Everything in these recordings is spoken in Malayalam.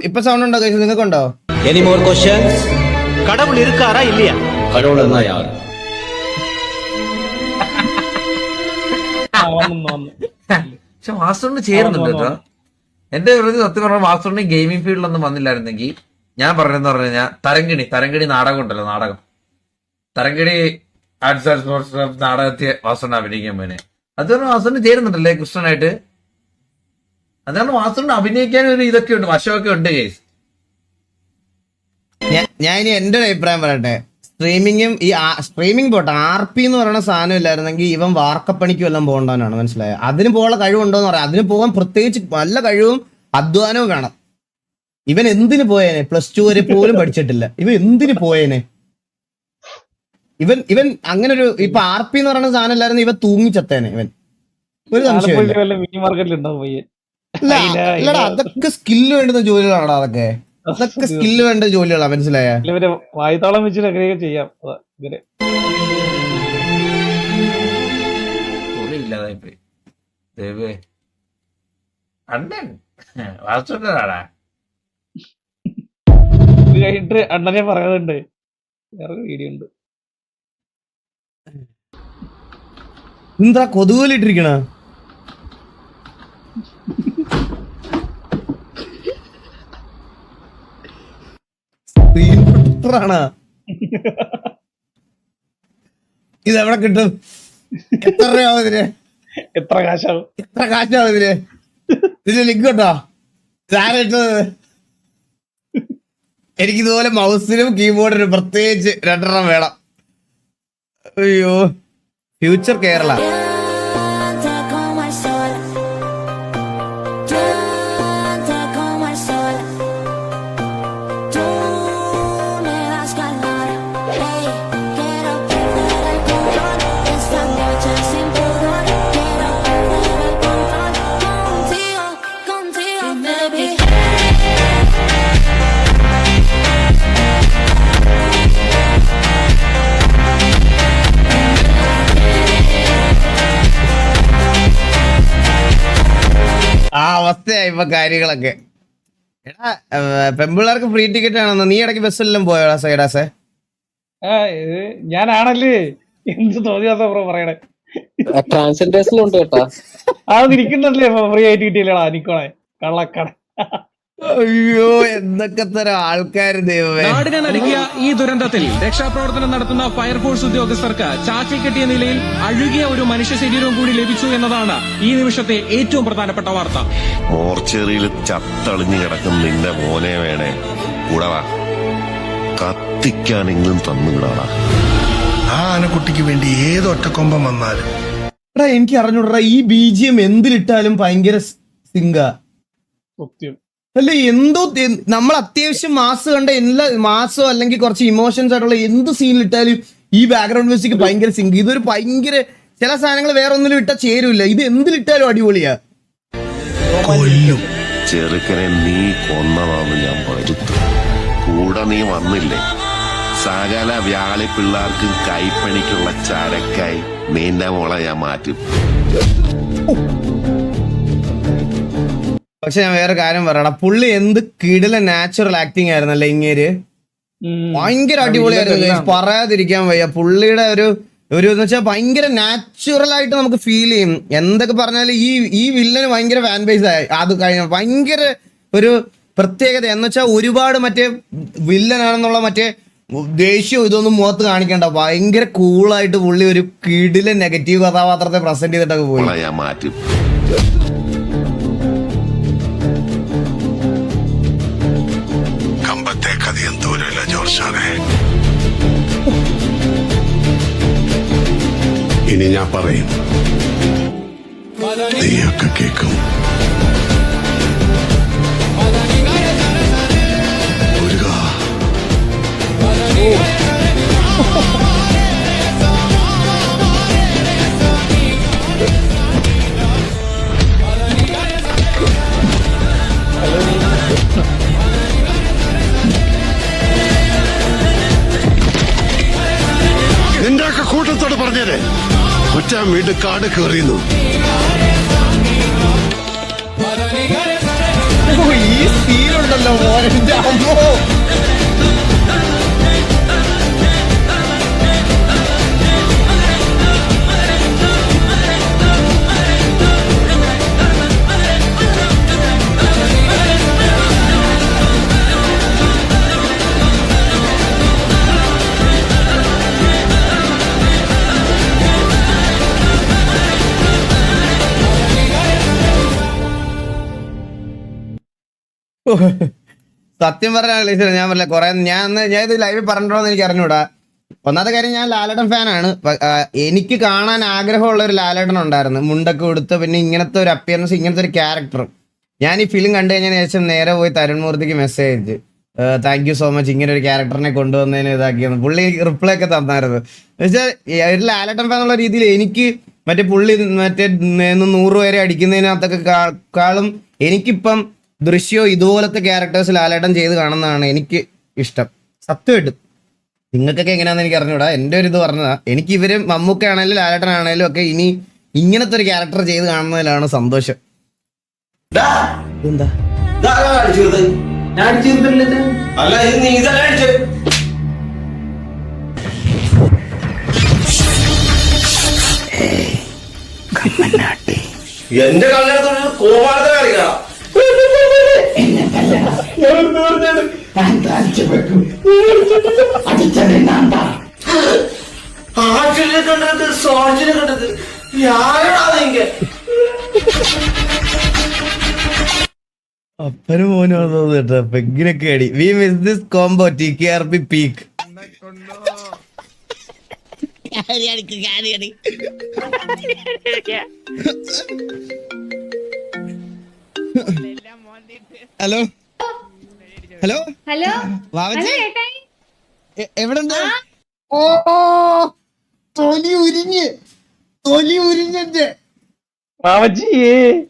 ഇപ്പൊ സൗണ്ട് ഉണ്ടോ ഗൈസ്? നിങ്ങൾക്കുണ്ടോ? Any more questions? கடவுள் இருக்காரா இல்லையா? கடவுள்னா யார்? പക്ഷെ മാസ്റ്ററിന് ചേരുന്നുണ്ട് കേട്ടോ. എന്റെ പ്രതി സത്യം പറഞ്ഞാൽ മാസ്റ്ററിന് ഗെയിമിംഗ് ഫീൽഡിലൊന്നും വന്നില്ലായിരുന്നെങ്കിൽ ഞാൻ പറഞ്ഞെന്ന് പറഞ്ഞു കഴിഞ്ഞാൽ തരങ്കിണി നാടകം ഉണ്ടല്ലോ, നാടകം തരങ്കിണി ആർട്സ് ആൻഡ് സ്പോർട്സ് നാടകത്തെ മാസ്റ്ററിനെ അഭിനയിക്കാൻ പോനെ. അത് പറഞ്ഞാൽ മാസ്റ്ററിന് ചേരുന്നുണ്ടല്ലേ കൃഷ്ണനായിട്ട്. അതാണ് മാസ്റ്ററിന് അഭിനയിക്കാൻ ഒരു ഇതൊക്കെ ഉണ്ട്, വശമൊക്കെ ഉണ്ട് കേസ്. ഞാൻ ഇനി എന്റെ ഒരു അഭിപ്രായം പറയട്ടെ. സ്ട്രീമിംഗ് പോട്ടെ, RP എന്ന് പറയുന്ന സാധനം ഇല്ലായിരുന്നെങ്കിൽ ഇവൻ വാർക്കപ്പണിക്കും എല്ലാം പോകേണ്ടവനാണ്. മനസ്സിലായ? അതിന് പോകാനുള്ള കഴിവുണ്ടോന്ന് പറയാം. അതിന് പോകാൻ പ്രത്യേകിച്ച് നല്ല കഴിവും അധ്വാനവും വേണം. ഇവൻ എന്തിനു പോയേനെ? +2 വരെ പോലും പഠിച്ചിട്ടില്ല. ഇവൻ എന്തിനു പോയേനെ? ഇവൻ അങ്ങനെ ഒരു ഇപ്പൊ RP എന്ന് പറയുന്ന സാധനം ഇല്ലായിരുന്നു ഇവൻ തൂങ്ങിച്ചത്തേനെ. ഇവൻ ഒരു സംശയം അല്ലടാ, അതൊക്കെ സ്കില്ല് വേണ്ടുന്ന ജോലികളാണ്. അതൊക്കെ സ്കില്ല് വേണ്ട ജോലികളാണ്. മനസ്സിലായ? വായത്തോളം വെച്ചിട്ട് ചെയ്യാം. കഴിഞ്ഞിട്ട് അണ്ണനെ പറയുന്നുണ്ട്, വേറെ വീഡിയോ ഉണ്ട്. എന്താ കൊതുകോലിട്ടിരിക്കണ? ഇതെവിടെ കിട്ടും? എത്ര രൂപയാവും ഇതിന്? എത്ര കാശാവും ഇതിന്? ഇതിന് ലിങ്ക് ഉണ്ടോ? ഇതാരിട്ടത്? എനിക്കിതുപോലെ മൗസിനും കീബോർഡിനും പ്രത്യേകിച്ച് 2 വേണം. അയ്യോ, ഫ്യൂച്ചർ കേരള. ആ അവസ്ഥയായി ഇപ്പൊ കാര്യങ്ങളൊക്കെ. എടാ, പെമ്പിള്ളേർക്ക് ഫ്രീ ടിക്കറ്റ് ആണെന്ന് നീ ഇടയ്ക്ക് ബസ്സെല്ലാം പോയോടാ സൈഡാസെ? ഞാനാണല്ലേ എന്ത് തോന്നിയാ പറയണേ. ട്രാൻസ്ജെൻഡേഴ്സിലുണ്ട് കേട്ടാ. ഇരിക്കുന്നല്ലേ ഫ്രീ ആയിട്ട് കിട്ടിയില്ലടാ നിക്കോണേ കള്ളക്കട. അയ്യോ, എന്തൊക്കെ തരം ആൾക്കാര് ദൈവമേ. നാടിനെ നടുക്കിയ ഈ ദുരന്തത്തിൽ രക്ഷാപ്രവർത്തനം നടത്തുന്ന ഫയർഫോഴ്സ് ഉദ്യോഗസ്ഥർക്ക് ചാക്കി കെട്ടിയ നിലയിൽ അഴുകിയ ഒരു മനുഷ്യ ശരീരവും കൂടി ലഭിച്ചു എന്നതാണ് ഈ നിമിഷത്തെ ഏറ്റവും പ്രധാനപ്പെട്ട വാർത്ത. മോർച്ചറിയിൽ ചത്തളിഞ്ഞു കിടക്കുന്ന നിന്റെ മോനെ വേണേ കൂടവാ കത്തിക്കാനെങ്കിലും തന്നുവിടാടാ. ആ ആനക്കുട്ടിക്ക് വേണ്ടി ഏതൊറ്റക്കൊമ്പം വന്നാലും. എടാ, എനിക്ക് അറിഞ്ഞൂടാ, ഈ BGM എന്തിലിട്ടാലും ഭയങ്കര സിങ്ക അല്ല. എന്തോ നമ്മൾ അത്യാവശ്യം മാസ് കണ്ട എല്ലാ മാസോ അല്ലെങ്കിൽ കുറച്ച് ഇമോഷൻസ് ആയിട്ടുള്ള എന്ത് സീനിലിട്ടാലും ഈ ബാക്ക്ഗ്രൗണ്ട് മ്യൂസിക് ഭയങ്കര സിങ്ക്. ഇതൊരു ഭയങ്കര ചില സാധനങ്ങൾ വേറെ ഒന്നിലും ഇട്ടാൽ ചേരൂല. ഇത് എന്തിലിട്ടാലും അടിപൊളിയാ. കൊല്ലും. ചെറുക്കനെ നീ കൊന്നതാന്ന് ഞാൻ വരുത്തു. കൂടെ നീ വന്നില്ലേ? സകല വ്യാളി പിള്ളേർക്ക് കൈപ്പണിക്കുള്ള ചരക്കായി നിന്റെ മോളെ ഞാൻ മാറ്റും. പക്ഷെ ഞാൻ വേറെ കാര്യം പറയണം, പുള്ളി എന്ത് കിടില നാച്ചുറൽ ആക്ടിങ് ആയിരുന്നല്ലേ ഇങ്ങേര്. ഭയങ്കര അടിപൊളിയായിരുന്നു, പറയാതിരിക്കാൻ വയ്യ. പുള്ളിയുടെ ഒരു എന്ന് വെച്ചാൽ ഭയങ്കര നാച്ചുറൽ ആയിട്ട് നമുക്ക് ഫീൽ ചെയ്യും. എന്തൊക്കെ പറഞ്ഞാലും ഈ വില്ലന് ഭയങ്കര ഫാൻ ബേസ് ആയി. അത് കഴിഞ്ഞ ഭയങ്കര ഒരു പ്രത്യേകത എന്ന് വെച്ചാൽ ഒരുപാട് മറ്റേ വില്ലനാണെന്നുള്ള മറ്റേ ദേഷ്യവും ഇതൊന്നും മുഖത്ത് കാണിക്കണ്ട. ഭയങ്കര കൂളായിട്ട് പുള്ളി ഒരു കിടില നെഗറ്റീവ് കഥാപാത്രത്തെ പ്രസന്റ് ചെയ്തിട്ടൊക്കെ പോയി. കമ്പത്തെ കഥയും ദൂരമില്ല ജോർജാനെ. ഇനി ഞാൻ പറയും, നീയൊക്കെ കേൾക്കും. നിന്റെയൊക്കെ കൂട്ടത്തോട് പറഞ്ഞേരെ കുറ്റം വീണ്ടും കാട് കയറിയുന്നു. ഈ സീനുണ്ടല്ലോ മോനെ അമ്മോ. സത്യം പറഞ്ഞ ഞാൻ പറഞ്ഞ കുറെ ഞാൻ ഇത് ലൈവിൽ പറഞ്ഞിട്ടോന്ന് എനിക്ക് അറിഞ്ഞൂടാ. ഒന്നാമത്തെ കാര്യം ഞാൻ ലാലേട്ടൻ ഫാനാണ്. എനിക്ക് കാണാൻ ആഗ്രഹമുള്ള ഒരു ലാലേട്ടൻ ഉണ്ടായിരുന്നു, മുണ്ടൊക്കെ കൊടുത്ത് പിന്നെ ഇങ്ങനത്തെ ഒരു അപ്പിയറൻസ്, ഇങ്ങനത്തെ ഒരു ക്യാരക്ടറും. ഞാൻ ഈ ഫിലിം കണ്ടു കഴിഞ്ഞതിന് ശേഷം നേരെ പോയി തരുൺ മൂർത്തിക്ക് message, thank you so much ഇങ്ങനെ ഒരു ക്യാരക്ടറിനെ കൊണ്ടുവന്നതിന് ഇതാക്കിയെന്ന്. പുള്ളി റിപ്ലൈ ഒക്കെ തന്നായിരുന്നു. എന്നുവെച്ചാൽ ഒരു ലാലേട്ടൻ ഫാൻ എന്നുള്ള രീതിയിൽ എനിക്ക് മറ്റേ പുള്ളി 100 പേരെ അടിക്കുന്നതിനകത്തൊക്കെ കാളും എനിക്കിപ്പം ദൃശ്യം ഇതുപോലത്തെ ക്യാരക്ടേഴ്സ് ലാലേട്ടൻ ചെയ്ത് കാണുന്നതാണ് എനിക്ക് ഇഷ്ടം. സത്യമായിട്ടും നിങ്ങൾക്കൊക്കെ എങ്ങനെയാണെന്ന് എനിക്ക് അറിഞ്ഞൂടാ. എൻ്റെ ഒരു ഇത് പറഞ്ഞതാ. എനിക്ക് ഇവര് മമ്മൂക്ക ആണേലും ലാലേട്ടൻ ആണേലും ഒക്കെ ഇനി ഇങ്ങനത്തെ ഒരു ക്യാരക്ടർ ചെയ്ത് കാണുന്നതിലാണ് സന്തോഷം. എന്താ എന്റെ കല്യാണത്തിന് കോമാളത്തെ കളിക്കണം. ആറ്റിനെ കണ്ടത് സോഴ്സിനെ കണ്ടത് ഞാനാണെങ്കിൽ അപ്പനും മോനും കേട്ടോ പെഗ്ഗിനൊക്കെ അടി. We miss this combo TKRP peak. Hello hello hello Vavachi ചേട്ടായി എവിടെ ഉണ്ട്? ഓ തൊലി ഉരിഞ്ഞെ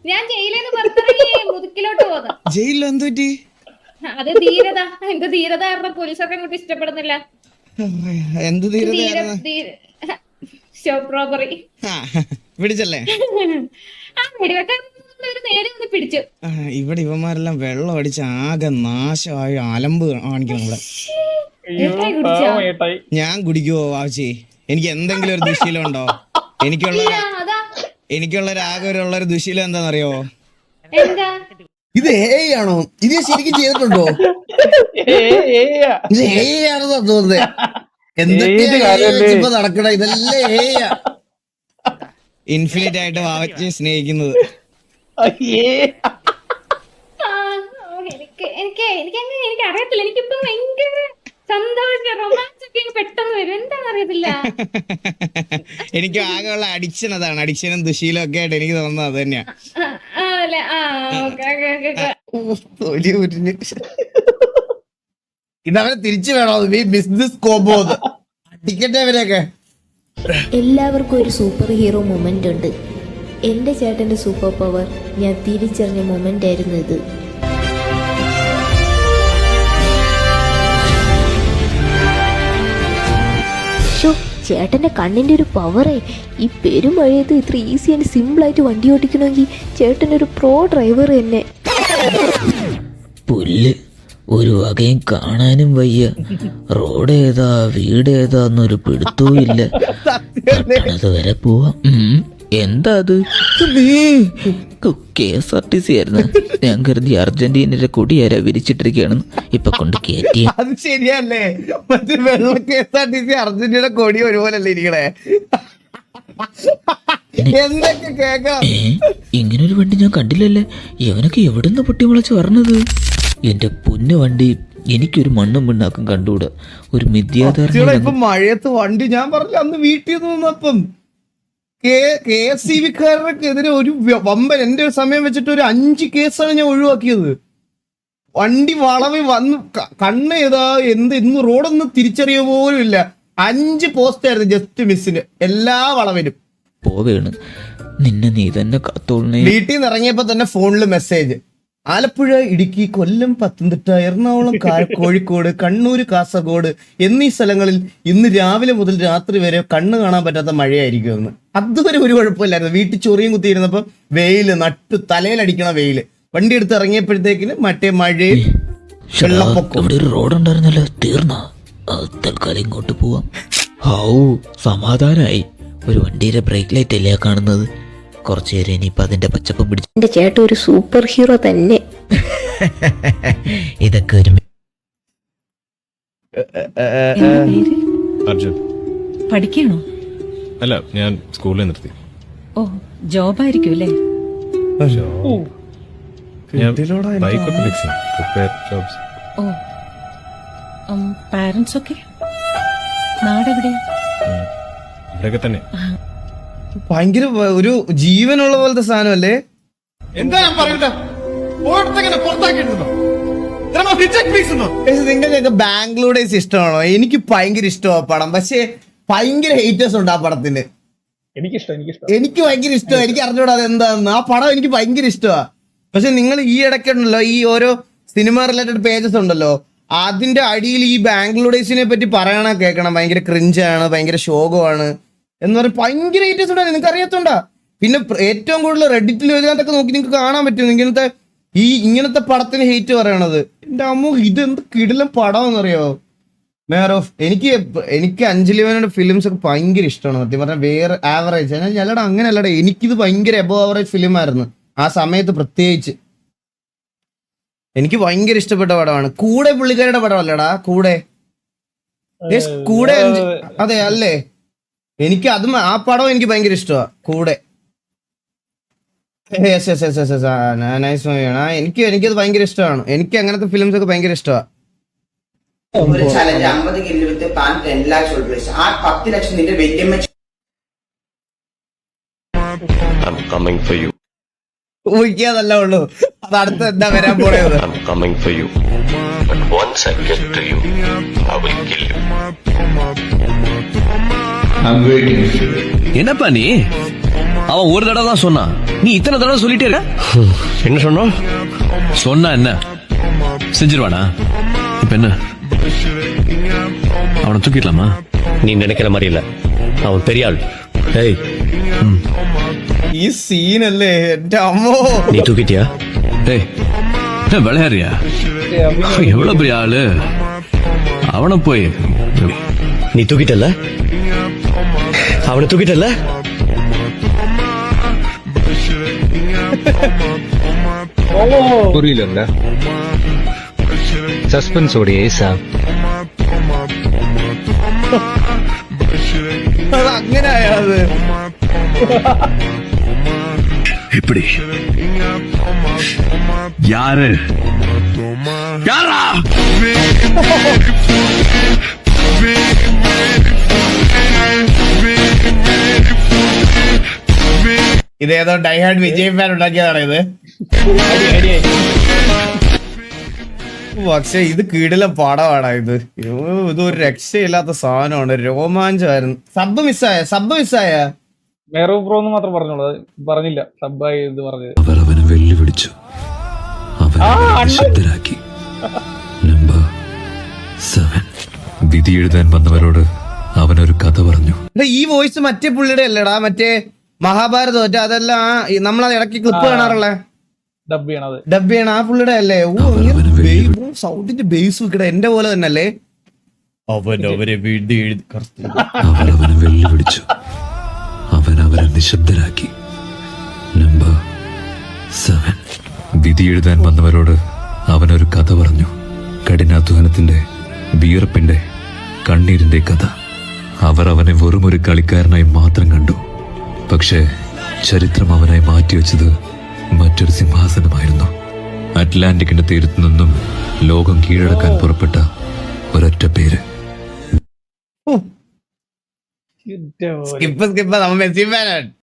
ഞാൻ ജയിലിന്ന് പുറത്തിറങ്ങി മുതുക്കിലോട്ട് പോന്നു. ജയിലിൽ എന്ത് പറ്റി? അത് ധീരത, എന്റെ ധീരത കാരണം പോലീസൊക്കെ ഇങ്ങോട്ട് ഇഷ്ടപ്പെടുന്നില്ല. എന്ത് തീരുന്ന ഷോപ്പ് റോബറി പിടിച്ചല്ലേ? ആ വെടിവെക്കാൻ നേരെ ഒന്ന് പിടിച്ചു. ഇവിടെ ഇവന്മാരെല്ലാം വെള്ളം അടിച്ച് ആകെ നാശമായി അലമ്പ് കാണിക്കണം ഇവിടെ. ഏട്ടായി കുടിച്ചോ? ഞാൻ കുടിക്കുവോ വാവച്ചി? എനിക്ക് എന്തെങ്കിലും ഒരു ദുശീലം ഉണ്ടോ? എനിക്കുള്ള ആകെ ഒരു ദുശീലം എന്താണെന്നറിയോ? എന്താ ഇത് ആണോ? ഇത് ശരിക്കും ചെയ്തിട്ടുണ്ടോ? ഇത് ആണെന്നാ തോന്നുന്നത്. എന്തൊക്കെയാ നടക്കണ ഇതെല്ലാം ഇൻഫിനിറ്റ് ആയിട്ട് വാവച്ചിയെ സ്നേഹിക്കുന്നത്. എനിക്ക് അറിയത്തില്ല. എനിക്കിപ്പോ ഭയങ്കര സന്തോഷം, റൊമാൻസ് ഒക്കെ പെട്ടെന്ന് വരും. എന്താണെന്ന് അറിയത്തില്ല. എനിക്ക് ആകെയുള്ള അഡിക്ഷൻ അതാണ്. അഡിക്ഷനും ദുശീലം ഒക്കെ ആയിട്ട് എനിക്ക് തോന്നുന്നത് അത് തന്നെയാ. ഇതവരെ തിരിച്ചു വേണോ? ബിസിനസ് കോംബോ ടിക്കറ്റ് അവരെയൊക്കെ. എല്ലാവർക്കും ഒരു സൂപ്പർ ഹീറോ മൊമെന്റ് ഉണ്ട്. എൻ്റെ ചേട്ടൻ്റെ സൂപ്പർ പവർ ഞാൻ തിരിച്ചറിഞ്ഞ മൊമെന്റ് ആയിരുന്നു ഇത്. ചേട്ടൻ്റെ കണ്ണിൻ്റെ ഒരു പവറേ! ഈ പെരുമഴയത്ത് ഇത്ര ഈസി ആൻഡ് സിമ്പിളായിട്ട് വണ്ടി ഓടിക്കണമെങ്കിൽ ചേട്ടനൊരു പ്രോ ഡ്രൈവർ തന്നെ. പുല്ല് ഒരു വകയും കാണാനും വയ്യ. റോഡ് ഏതാ വീട് ഏതാന്നൊരു പിടുത്തവും ഇല്ല. പട്ടണത് വരെ പോവാം. എന്താ അത്? KSRTC ആയിരുന്നു. ഞാൻ കരുതി അർജന്റീനയുടെ കൊടിയാരാ വിരിച്ചിട്ടിരിക്കുകയാണെന്ന്. ഇപ്പൊ കൊണ്ട് കയറ്റിയ. അത് ശരിയല്ലേ? മറ്റേ വെള്ള KSRTC അർജന്റീനയുടെ കൊടി ഒരുപോലല്ലേ ഇരിക്കണേ? എന്തൊക്കെ കേക്കാം. ഇങ്ങനൊരു വണ്ടി ഞാൻ കണ്ടില്ലല്ലേ. ഇവനൊക്കെ എവിടുന്ന് പൊട്ടിമുളച്ച് പറഞ്ഞത്? എന്റെ പൊന്നു വണ്ടി എനിക്കൊരു മണ്ണും പിണ്ണാക്കും കണ്ടുകൂടാ. ഒരു മിഥ്യാധാരണ. ഇപ്പൊ മഴയത്ത് വണ്ടി ഞാൻ പറഞ്ഞില്ല അന്ന് വീട്ടിൽ നിന്നപ്പം KSCBക്കാരനെതിരെ ഒരു വമ്പൻ എന്റെ സമയം വെച്ചിട്ട് ഒരു 5 കേസാണ് ഞാൻ ഒഴിവാക്കിയത്. വണ്ടി വളവിൽ വന്ന് കണ്ണ് ഏതാ ഇന്ന് റോഡൊന്നും തിരിച്ചറിയ പോലും ഇല്ല. 5 പോസ്റ്റ് ആയിരുന്നു ജസ്റ്റ് മിസ്സിന് എല്ലാ വളവിലും. പോവേണ് നിന്നെ നീ തന്നെ കാത്തോളണേ. വീട്ടിൽ നിന്ന് ഇറങ്ങിയപ്പോ തന്നെ ഫോണില് മെസ്സേജ്, ആലപ്പുഴ, ഇടുക്കി, കൊല്ലം, പത്തനംതിട്ട, എറണാകുളം, കോഴിക്കോട്, കണ്ണൂർ, കാസർഗോഡ് എന്നീ സ്ഥലങ്ങളിൽ ഇന്ന് രാവിലെ മുതൽ രാത്രി വരെ കണ്ണ് കാണാൻ പറ്റാത്ത മഴയായിരിക്കുമെന്ന്. അതുവരെ ഒരു കുഴപ്പമില്ലായിരുന്നു. വീട്ടിൽ ചൊറിയും കുത്തിയിരുന്നപ്പോ വെയില് തലയിലടിക്കണ വെയില്. വണ്ടി എടുത്ത് ഇറങ്ങിയപ്പോഴത്തേക്കിന് മറ്റേ മഴയും ശ്ശടാ, വെള്ളപ്പൊക്കം. ഇവിടെ ഒരു റോഡ് ഉണ്ടായിരുന്നല്ലോ, തീർന്ന തൽക്കാലം ഇങ്ങോട്ട് പോവാം. ഔ സമാധാനായി. ഒരു വണ്ടിയുടെ ബ്രേക്ക് ലൈറ്റ് അല്ലേ കാണുന്നത്. കുറച്ചു നേരം ഇനിയിപ്പോ അതിന്റെ പച്ചപ്പം പിടിച്ചു. എന്റെ ചേട്ടൻ ഒരു സൂപ്പർ ഹീറോ തന്നെ. ഇതൊക്കെ ഒരു അർജുൻ പഠിക്കണോ? അല്ല, ഞാൻ സ്കൂളിൽ നിർത്തി. ഓ, ജോബായിരിക്കും അല്ലേ? ബൈക്കൊക്കെ ഫിക്സ് ചെയ്യും. Repair jobs. ഓ, പാരന്റ്സ് ഒക്കെ നാടെവിടെയാ? ഇവിടെയൊക്കെ തന്നെ. ഭയങ്കര ഒരു ജീവനുള്ള പോലത്തെ സാധനമല്ലേ? എന്താ ഞാൻ പറയട്ടെ പുറത്താക്കിയിട്ടുണ്ടോ നിങ്ങൾക്കൊക്കെ ബാംഗ്ലൂർ ഡേയ്സ് ഇഷ്ടമാണോ? എനിക്ക് ഭയങ്കര ഇഷ്ടമാണ് പടം. പക്ഷെ ഭയങ്കര ഹേറ്റേഴ്സ് ഉണ്ട് ആ പടത്തിന്. എനിക്ക് ഭയങ്കര ഇഷ്ടമാണ്. എനിക്ക് അറിഞ്ഞൂടാ അത് എന്താന്ന്. ആ പടം എനിക്ക് ഭയങ്കര ഇഷ്ടമാണ്. പക്ഷെ നിങ്ങൾ ഈ ഇടയ്ക്കുണ്ടല്ലോ, ഈ ഓരോ സിനിമ റിലേറ്റഡ് പേജസ് ഉണ്ടല്ലോ, അതിന്റെ അടിയിൽ ഈ ബാംഗ്ലൂർ ഡേയ്സിനെ പറ്റി പറയണ കേൾക്കണം. ഭയങ്കര ക്രിഞ്ചാണ്, ഭയങ്കര ശോകമാണ് എന്ന് പറഞ്ഞാൽ ഭയങ്കര ഹേറ്റേഴ്സ് ഉണ്ട്. നിങ്ങൾക്ക് അറിയാത്തോണ്ടാ. പിന്നെ ഏറ്റവും കൂടുതൽ റെഡിറ്റിൽ ഇതിനകത്തൊക്കെ നോക്കി നിങ്ങൾക്ക് കാണാൻ പറ്റും ഇങ്ങനത്തെ പടത്തിന് ഹേറ്റ് പറയണത്. എന്റെ അമ്മ, ഇതെന്ത് കിടിലം പടമെന്നറിയോ? മേയർ ഓഫ് എനിക്ക് അഞ്ജലി മേനോന്റെ ഫിലിംസ് ഒക്കെ ഭയങ്കര ഇഷ്ടമാണ് സത്യം പറഞ്ഞാൽ. വേറെ ആവറേജ് അല്ലടാ, അങ്ങനെ അല്ലടാ, എനിക്കിത് ഭയങ്കര എബോ ആവറേജ് ഫിലിം ആയിരുന്നു ആ സമയത്ത്. പ്രത്യേകിച്ച് എനിക്ക് ഭയങ്കര ഇഷ്ടപ്പെട്ട പടമാണ്. കൂടെ പുള്ളിക്കാരുടെ പടം അല്ലടാ, കൂടെ അതെ അല്ലേ? എനിക്ക് അതും ആ പടം എനിക്ക് ഭയങ്കര ഇഷ്ടമാണ്. കൂടെ നൈസ് മൂവിയാണ്. എനിക്കത് ഭയങ്കര ഇഷ്ടമാണ്. എനിക്ക് അങ്ങനത്തെ ഫിലിംസ് ഒക്കെ ഭയങ്കര ഇഷ്ടമാണ്. ഒരു ചലഞ്ച് 50 കിലോ വിത്ത് പാൻ 10 lakhs ഉൾപ്പെടുത്തി ആ 10 ലക്ഷം നിന്റെ വെല്ലുമ്മ ഊഹിക്കാതല്ല ഉള്ളൂ, അത് അടുത്ത എന്താ വരാൻ പോണത്. என்னப்பா நீ? அவன் ஒரு தடவை தான் சொன்னான், நீ இத்தனை தடவை சொல்லிட்டே இருக்க. என்ன சொன்னோம்? சொன்னா என்ன செஞ்சிருவானா? இப்ப என்ன, அவனை தூக்கிடலாமா? நீ நினைக்கிற மாதிரி இல்ல, அவன் பெரிய ஆள். ஏய், ഈ സീനല്ലേ എന്റെ അമ്മോ. நீ தூக்கிட்டியா? ஏய், என்ன விளையாடுறியா? எவ்வளவு பெரிய ஆளு அவனை போய். நீ தூக்கிட்டல, அவனை தூக்கிட்டல. புரியல. சஸ்பென்ஸோட ஏசா അങ്ങനെ ആയത്. இப்படி யாரு யாரா? ഇതേതോ ഡൈഹാർഡ് വിജയ് ഫാൻ ഉണ്ടാക്കിയതാണ് ഇത്. പക്ഷെ ഇത് കിടിലം പടമാണ് ഇത്. ഇതൊരു രക്ഷയില്ലാത്ത സാധനമാണ്, രോമാഞ്ചമായിരുന്നു. സബ് മിസ്സായ മേറു ബ്രോ എന്ന് മാത്രം പറഞ്ഞോളൂ, പറഞ്ഞില്ല സബ്ബായി ഇത് പറഞ്ഞത്. അവനെ വെല്ലുവിളിച്ചു, ശബ്ദരാക്കി. നമ്പർ 7 വിധി എഴുതാൻ വന്നവരോട് അവനൊരു കഥ പറഞ്ഞു. ഈ വോയിസ് മറ്റേ പുള്ളിയുടെ അല്ലേടാ, മറ്റേ മഹാഭാരതം മറ്റേ അതെല്ലാം നമ്മളത് ഇടയ്ക്ക് ക്ലിപ്പ് കാണാറുള്ള ഡബ് ചെയ്യണ ആ പുള്ളിയുടെ അല്ലേ? സൗണ്ടിന്റെ ബേസ് വെക്കട എന്റെ പോലെ തന്നെ അല്ലേ? അവനെ വെല്ലുവിളിച്ചു, അവരെ നിശബ്ദരാക്കി. നമ്പർ 7 വിധി എഴുതാൻ വന്നവരോട് അവനൊരു കഥ പറഞ്ഞു. കഠിനാധ്വാനത്തിന്റെ, വിയർപ്പിന്റെ, കണ്ണീരിന്റെ കഥ. അവർ അവനെ വെറുമൊരു കളിക്കാരനായി മാത്രം കണ്ടു. പക്ഷേ ചരിത്രം അവനായി മാറ്റിവെച്ചത് മറ്റൊരു സിംഹാസനമായിരുന്നു. അറ്റ്ലാന്റിക്കിന്റെ തീരത്തു നിന്നും ലോകം കീഴടക്കാൻ പുറപ്പെട്ട ഒരൊറ്റ പേര്. സ്കിപ്പ് നമ്മ മെസ്സി ഫാനാണ്.